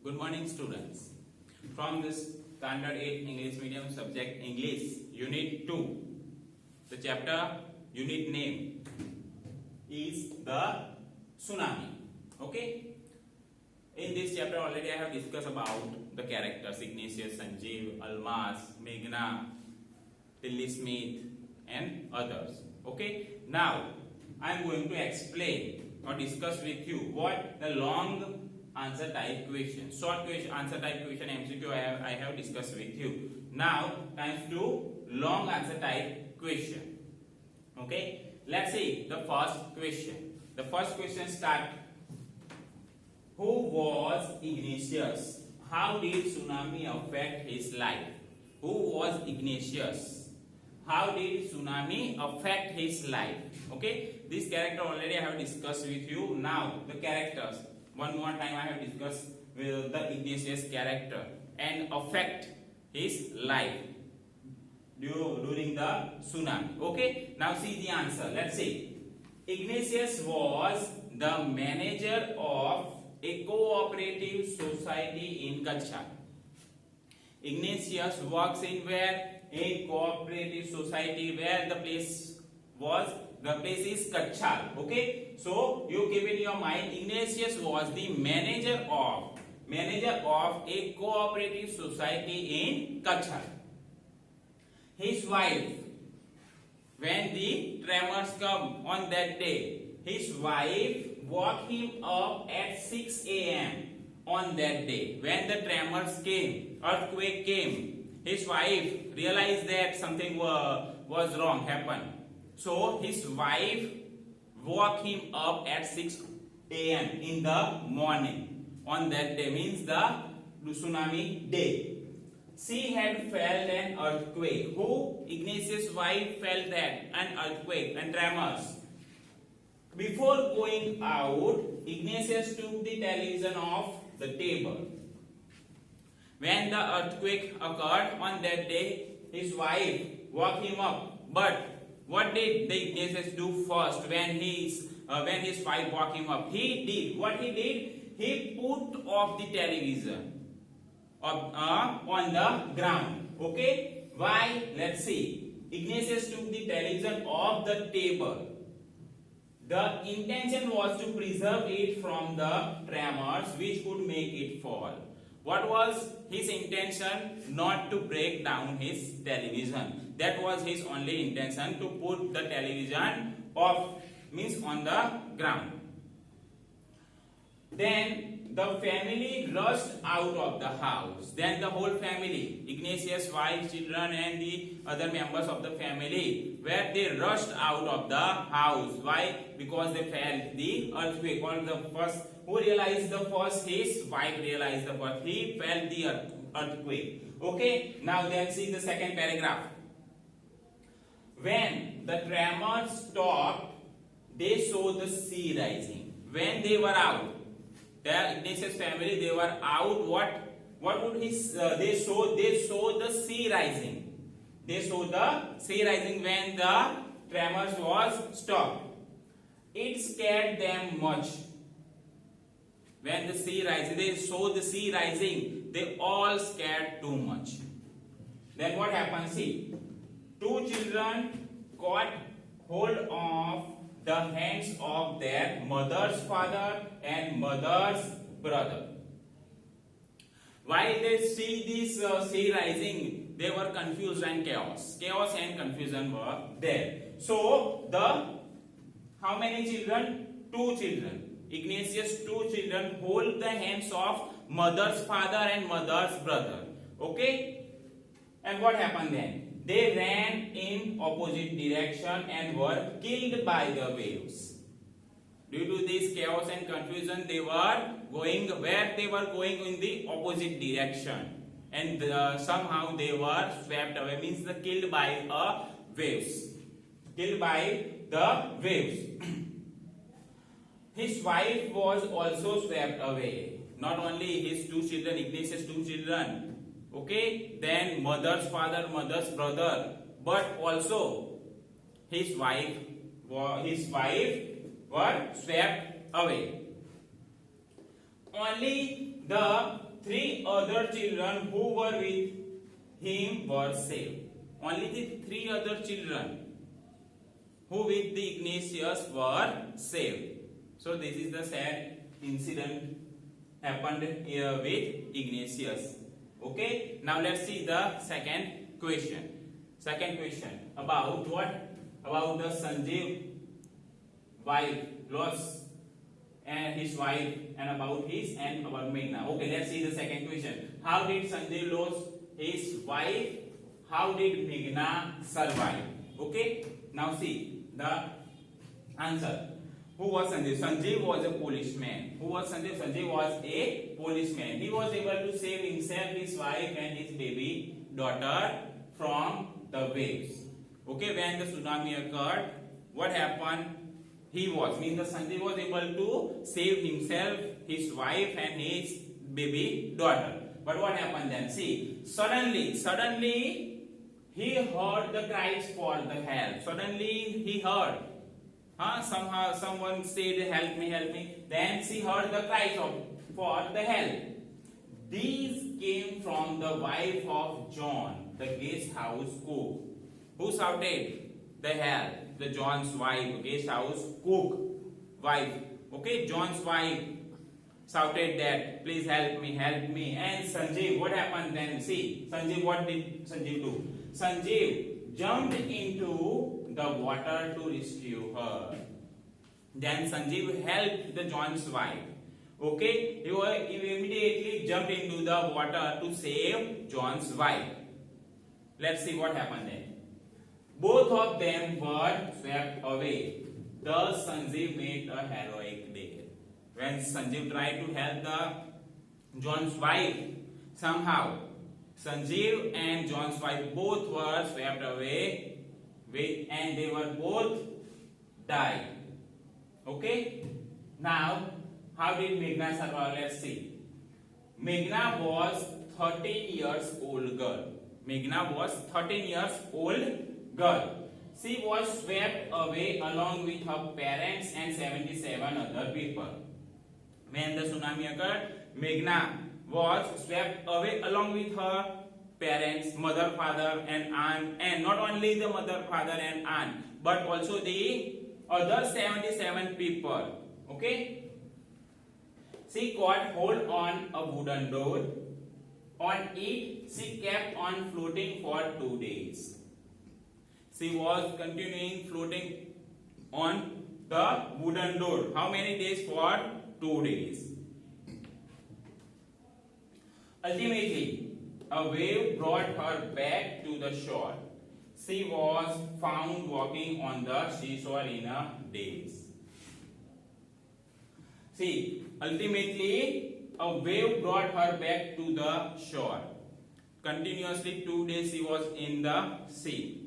Good morning, students. From this Standard 8 English Medium subject English, Unit 2, the chapter unit name is the Tsunami. Okay? In this chapter already I have discussed about the characters Ignatius, Sanjeev, Almas, Meghna, Tilly Smith and others. Okay? Now I am going to explain or discuss with you what the long answer type question, short question, answer type question MCQ I have discussed with you. Now comes to long answer type question. Okay, let's see the first question. The first question start. Who was Ignatius? How did tsunami affect his life? Who was Ignatius? How did tsunami affect his life? Okay, this character already I have discussed with you. Now the characters. One more time I have discussed with the Ignatius character and affect his life during the tsunami. Okay, now see the answer. Let's see. Ignatius was the manager of a cooperative society in Kutch. Ignatius works in where? A cooperative society. Where the place was? The place is Kutch. Okay, so you keep in your mind Ignatius was the manager of a cooperative society in Kutch. His wife, when the tremors come on that day, his wife woke him up at 6 a.m. on that day. When the tremors came, earthquake came, his wife realized that something was wrong happened. So his wife woke him up at 6 a.m. in the morning on that day, means the tsunami day. She had felt an earthquake. Who? Ignatius' wife felt that an earthquake and tremors. Before going out, Ignatius took the television off the table. When the earthquake occurred on that day, his wife woke him up. But what did the Ignatius do first when his wife woke him up? He put off the television on the ground. Okay? Why? Let's see. Ignatius took the television off the table. The intention was to preserve it from the tremors which could make it fall. What was his intention? Not to break down his television. That was his only intention, to put the television off, means on the ground. Then the family rushed out of the house. Then the whole family, Ignatius' wife, children and the other members of the family, where they rushed out of the house. Why? Because they felt the earthquake. Who realized the first? His wife realized the first. He felt the earthquake. Okay, now then see the second paragraph. When the tremors stopped, they saw the sea rising. When they were out, the Ignatius family, they were out. What would they saw? They saw the sea rising. They saw the sea rising when the tremors was stopped. It scared them much. When the sea rising, they saw the sea rising. They all scared too much. Then what happened? See, two children caught hold of the hands of their mother's father and mother's brother. While they see this sea rising, they were confused and chaos. Chaos and confusion were there. So how many children? Two children. Ignatius' two children hold the hands of mother's father and mother's brother. Okay? And what happened then? They ran in opposite direction and were killed by the waves. Due to this chaos and confusion, they were going where they were going in the opposite direction, and somehow they were swept away. Means the killed by waves. Killed by the waves. His wife was also swept away. Not only his two children, Ignatius' two children. Okay, then mother's father, mother's brother, but also his wife were swept away. Only the three other children who were with him were saved. Only the three other children who with the Ignatius were saved. So this is the sad incident happened here with Ignatius. Okay, now let's see the second question. Second question about what? About the Sanjeev wife lost and his wife, and about his and about Meghna. Okay, let's see the second question. How did Sanjeev lose his wife? How did Meghna survive? Okay, now see the answer. Who was Sanjeev? Sanjeev was a policeman. Who was Sanjeev? Sanjeev was a policeman. He was able to save himself, his wife, and his baby daughter from the waves. Okay, when the tsunami occurred, what happened? The Sanjeev was able to save himself, his wife, and his baby daughter. But what happened then? See, suddenly, he heard the cries for the help. Suddenly, he heard. Somehow, someone said, "Help me, help me." Then she heard the cries for the help. These came from the wife of John, the guest house cook. Who shouted the help? The John's wife, guest house cook wife. Okay, John's wife shouted that, "Please help me, help me." And Sanjeev, what happened then? See, Sanjeev, what did Sanjeev do? Sanjeev jumped into the water to rescue her. Then Sanjeev helped the John's wife. Okay, he immediately jumped into the water to save John's wife. Let's see what happened then. Both of them were swept away. Thus Sanjeev made a heroic day. When Sanjeev tried to help the John's wife, somehow Sanjeev and John's wife both were swept away, and they were both died. Okay? Now, how did Meghna survive? Let's see. Meghna was 13 years old girl. Meghna was 13 years old girl. She was swept away along with her parents and 77 other people. When the tsunami occurred, Meghna was swept away along with her parents, mother, father, and aunt, and not only the mother, father, and aunt, but also the other 77 people. Okay? She caught hold on a wooden door. On it, she kept on floating for 2 days. She was continuing floating on the wooden door. How many days? For 2 days. Ultimately, a wave brought her back to the shore. She was found walking on the seashore in a daze. See, ultimately, a wave brought her back to the shore. Continuously 2 days she was in the sea.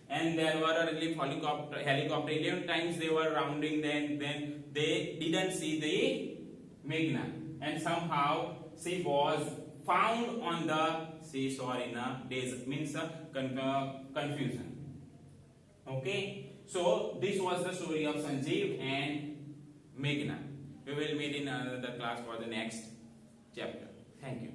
And there were a relief helicopter. 11 times they were rounding, then they didn't see the Meghna. And somehow she was found on the seashore in a daze. Means confusion. Okay. So this was the story of Sanjeev and Meghna. We will meet in another class for the next chapter. Thank you.